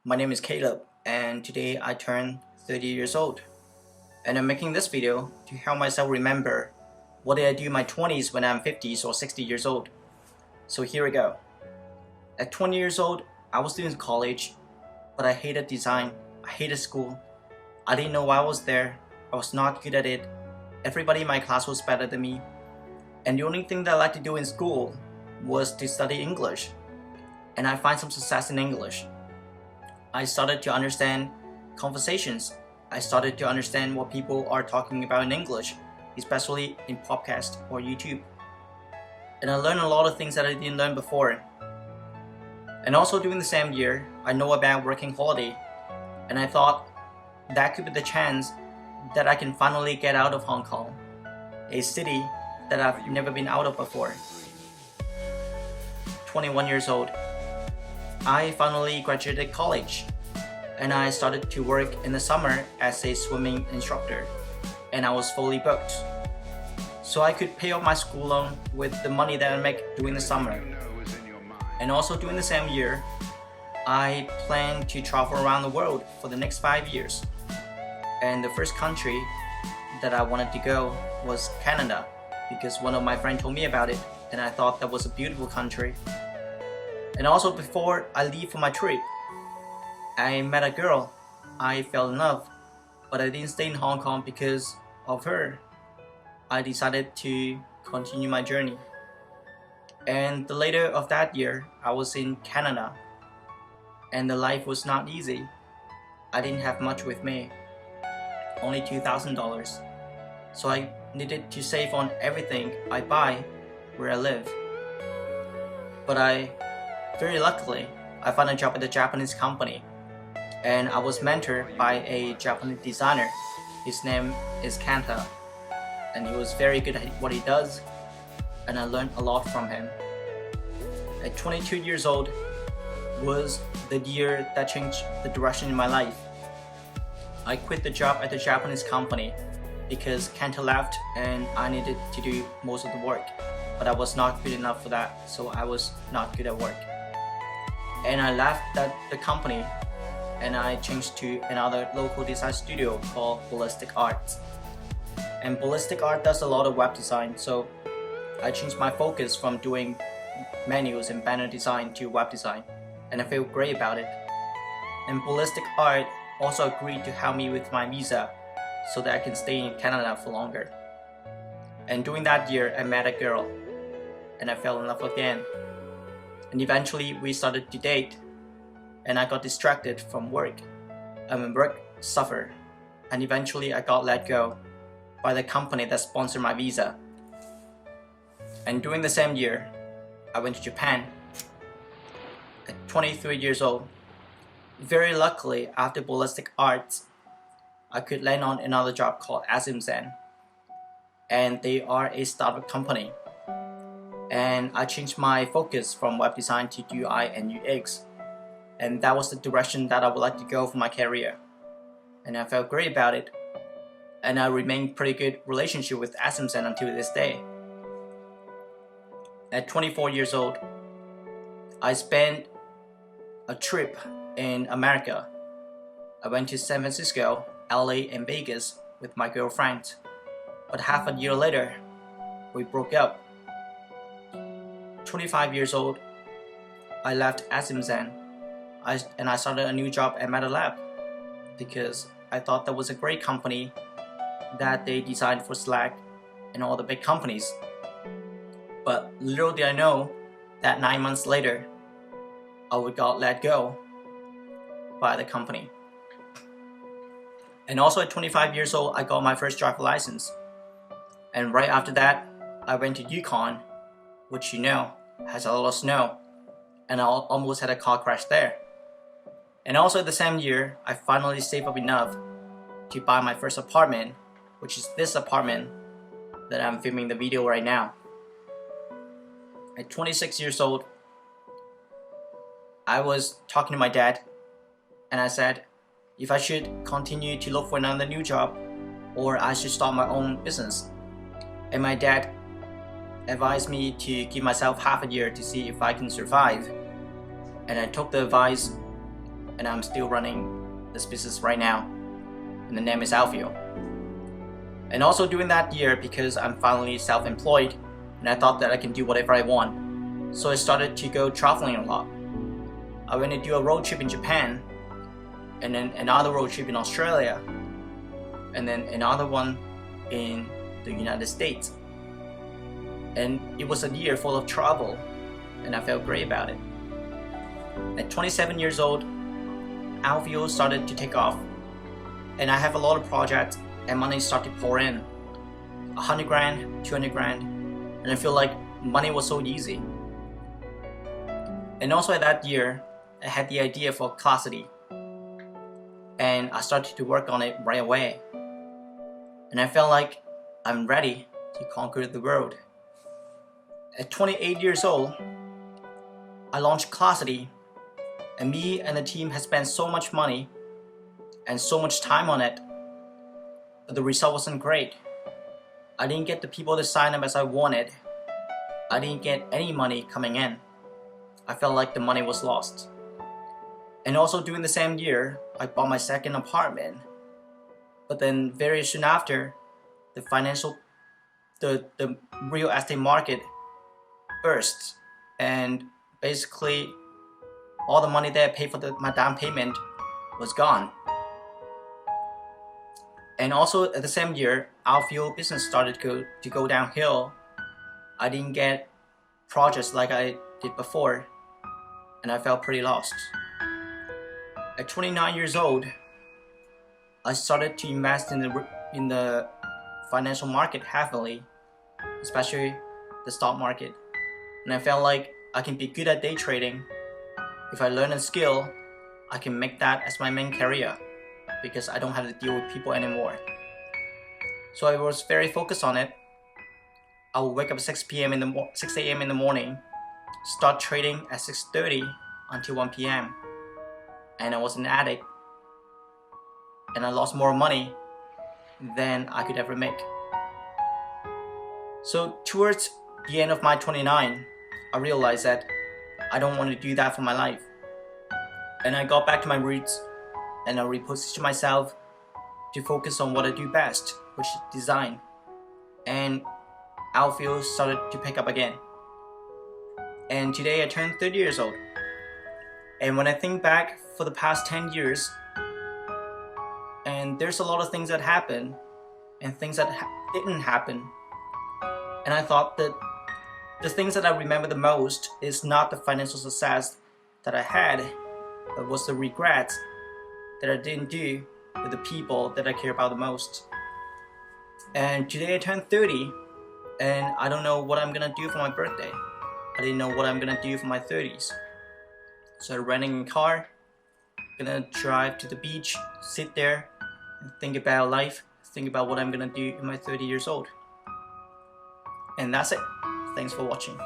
My name is Caleb, and today I turn 30 years old. And I'm making this video to help myself remember what did I do in my 20s when I'm 50s or 60 years old. So here we go. At 20 years old, I was doing college, but I hated design, I hated school. I didn't know why I was there, I was not good at it. Everybody in my class was better than me. And the only thing that I liked to do in school was to study English. And I find some success in English. I started to understand conversations. I started to understand what people are talking about in English, especially in podcast or YouTube. And I learned a lot of things that I didn't learn before. And also during the same year, I know about working holiday. And I thought that could be the chance that I can finally get out of Hong Kong, a city that I've never been out of before. 21 years old. I finally graduated college and I started to work in the summer as a swimming instructor, and I was fully booked. So I could pay off my school loan with the money that I make during the summer. And also during the same year, I planned to travel around the world for the next 5 years. And the first country that I wanted to go was Canada, because one of my friends told me about it and I thought that was a beautiful country. And also before I leave for my trip, I met a girl. I fell in love, but I didn't stay in Hong Kong because of her. I decided to continue my journey. And the later of that year, I was in Canada, and the life was not easy. I didn't have much with me, only $2,000. So I needed to save on everything I buy where I live. But very luckily, I found a job at a Japanese company, and I was mentored by a Japanese designer. His name is Kanta, and he was very good at what he does, and I learned a lot from him. At 22 years old was the year that changed the direction in my life. I quit the job at the Japanese company because Kanta left and I needed to do most of the work, but I was not good enough for that, so I was not good at work. And I left the company and I changed to another local design studio called Ballistic Art. And Ballistic Art does a lot of web design, so I changed my focus from doing menus and banner design to web design, and I feel great about it. And Ballistic Art also agreed to help me with my visa so that I can stay in Canada for longer. And during that year, I met a girl and I fell in love again. And eventually we started to date, and I got distracted from work. Work suffered, and eventually I got let go by the company that sponsored my visa. And during the same year, I went to Japan at 23 years old. Very luckily, after Ballistic Arts, I could land on another job called Asimsen, and they are a startup company. And I changed my focus from web design to UI and UX, and that was the direction that I would like to go for my career. And I felt great about it, and I remained pretty good relationship with Asimsen until this day. At 24 years old, I spent a trip in America. I went to San Francisco, LA, and Vegas with my girlfriend, but half a year later, we broke up. 25 years old, I left Asimsen and I started a new job at MetaLab because I thought that was a great company that they designed for Slack and all the big companies. But little did I know that 9 months later, I would got let go by the company. And also at 25 years old, I got my first driver license. And right after that, I went to Yukon, which you know has a lot of snow, and I almost had a car crash there. And also the same year, I finally saved up enough to buy my first apartment, which is this apartment that I'm filming the video right now. At 26 years old, I was talking to my dad, and I said if I should continue to look for another new job or I should start my own business. And my dad advised me to give myself half a year to see if I can survive. And I took the advice and I'm still running this business right now, and the name is Outfield. And also during that year, because I'm finally self-employed and I thought that I can do whatever I want, so I started to go traveling a lot. I went to do a road trip in Japan, and then another road trip in Australia, and then another one in the United States. And it was a year full of travel, and I felt great about it. At 27 years old, Outfield started to take off, and I have a lot of projects and money started to pour in. 100 grand, 200 grand, and I feel like money was so easy. And also at that year, I had the idea for Clascity, and I started to work on it right away. And I felt like I'm ready to conquer the world. At 28 years old, I launched Clascity, and me and the team had spent so much money and so much time on it, but the result wasn't great. I didn't get the people to sign up as I wanted. I didn't get any money coming in. I felt like the money was lost. And also during the same year, I bought my second apartment. But then very soon after, the real estate market burst, and basically all the money that I paid for my down payment was gone. And also at the same year, Outfield business started to go downhill. I didn't get projects like I did before, and I felt pretty lost. At 29 years old, I started to invest in the financial market heavily, especially the stock market. And I felt like I can be good at day trading. If I learn a skill, I can make that as my main career, because I don't have to deal with people anymore. So I was very focused on it. I would wake up at 6 a.m. in the morning, start trading at 6:30 until 1 p.m. And I was an addict, and I lost more money than I could ever make. So towards the end of my 29, I realized that I don't want to do that for my life. And I got back to my roots, and I repositioned myself to focus on what I do best, which is design. And Outfield started to pick up again. And today I turned 30 years old. And when I think back for the past 10 years, and there's a lot of things that happened and things that didn't happen. And I thought that the things that I remember the most is not the financial success that I had, but was the regrets that I didn't do with the people that I care about the most. And today I turned 30, and I don't know what I'm gonna do for my birthday. I didn't know what I'm gonna do for my 30s. So I'm renting a car, gonna drive to the beach, sit there, and think about life, think about what I'm gonna do in my 30 years old. And that's it. Thanks for watching.